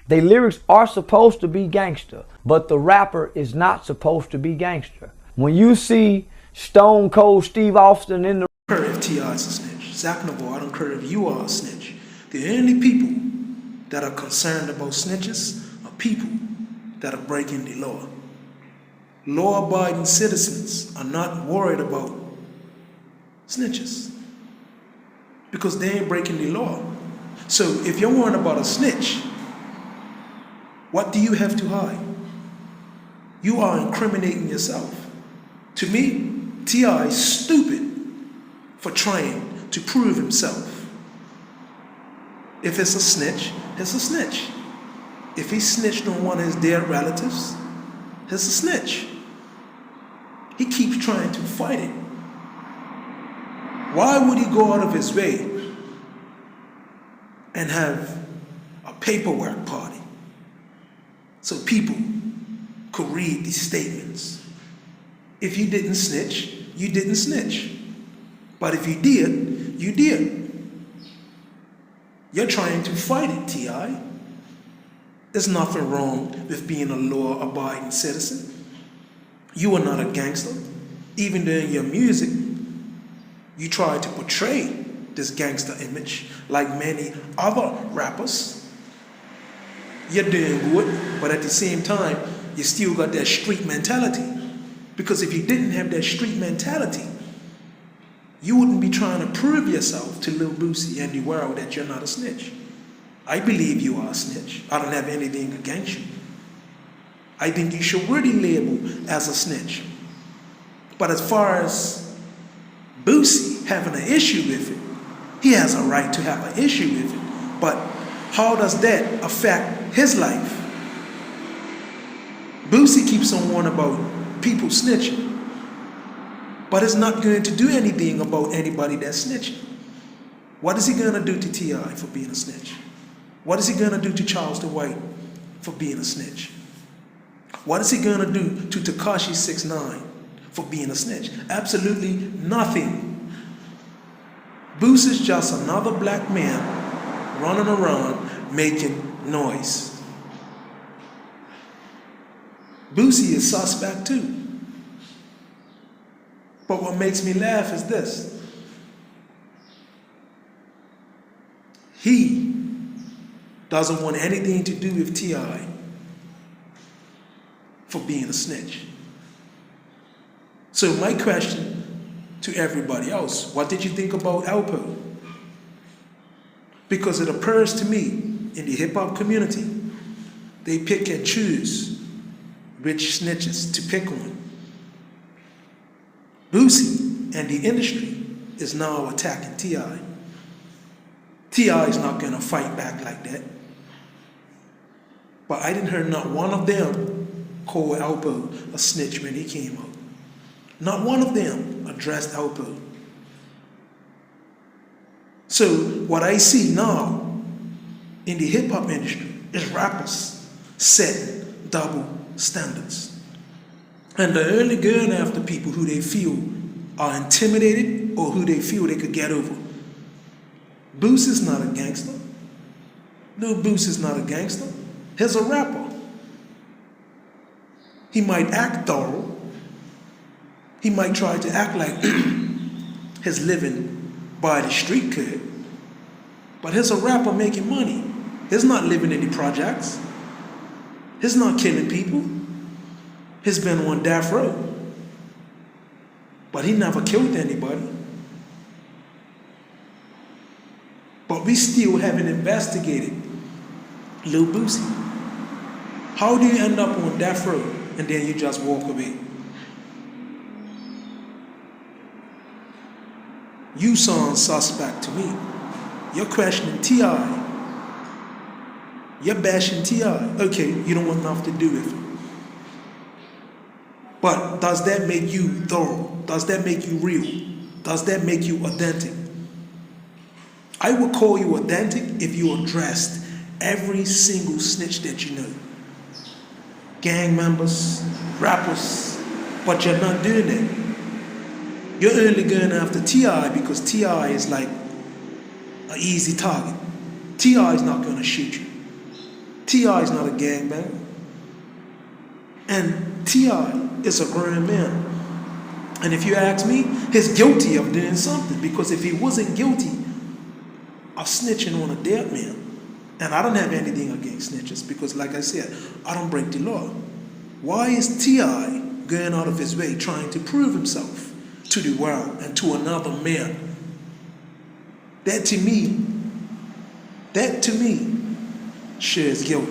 They lyrics are supposed to be gangster, but the rapper is not supposed to be gangster. When you see Stone Cold Steve Austin in the... I don't care if T.I. is a snitch. Zach Navarro, I don't care if you are a snitch. The only people that are concerned about snitches are people that are breaking the law. Law-abiding citizens are not worried about snitches because they ain't breaking the law. So if you're worried about a snitch, what do you have to hide? You are incriminating yourself. To me, T.I. is stupid for trying to prove himself. If it's a snitch, it's a snitch. If he snitched on one of his dead relatives, it's a snitch. He keeps trying to fight it. Why would he go out of his way and have a paperwork party so people could read these statements? If you didn't snitch, you didn't snitch. But if you did, you did. You're trying to fight it, T.I. There's nothing wrong with being a law-abiding citizen. You are not a gangster. Even though in your music, you try to portray this gangster image like many other rappers. You're doing good, but at the same time, you still got that street mentality. Because if you didn't have that street mentality, you wouldn't be trying to prove yourself to Lil Boosie and the world that you're not a snitch. I believe you are a snitch. I don't have anything against you. I think you should really label as a snitch. But as far as Boosie having an issue with it, he has a right to have an issue with it. But how does that affect his life? Boosie keeps on warning about people snitching, but it's not going to do anything about anybody that's snitching. What is he going to do to T.I. for being a snitch? What is he going to do to Charles the White for being a snitch? What is he going to do to Tekashi 6ix9ine for being a snitch? Absolutely nothing. Boosie's just another black man running around making noise. Boosie is suspect too. But what makes me laugh is this. He doesn't want anything to do with T.I. for being a snitch. So my question to everybody else, what did you think about Alpo? Because it appears to me in the hip-hop community, they pick and choose which snitches to pick on. Boosie and the industry is now attacking T.I. T.I. is not going to fight back like that. But I didn't hear not one of them call Alpo a snitch when he came out. Not one of them addressed Alpo. So what I see now in the hip-hop industry is rappers setting double standards. And they're only going after people who they feel are intimidated or who they feel they could get over. Boosie's not a gangster. Lil Boosie's not a gangster. He's a rapper. He might act thorough. He might try to act like he's living by the street code. But he's a rapper making money. He's not living in the projects. He's not killing people. He's been on death row. But he never killed anybody. But we still haven't investigated Lil Boosie. How do you end up on death row and then you just walk away? You sound suspect to me. You're questioning T.I. You're bashing T.I. Okay, you don't want nothing to do with it. But does that make you thorough? Does that make you real? Does that make you authentic? I would call you authentic if you addressed every single snitch that you know. Gang members, rappers, but you're not doing that. You're only going after T.I. because T.I. is like an easy target. T.I. is not going to shoot you. T.I. is not a gangbanger. And T.I. is a grown man. And if you ask me, he's guilty of doing something. Because if he wasn't guilty of snitching on a dead man, and I don't have anything against snitches because, like I said, I don't break the law. Why is T.I. going out of his way trying to prove himself to the world and to another man? That to me shares guilt.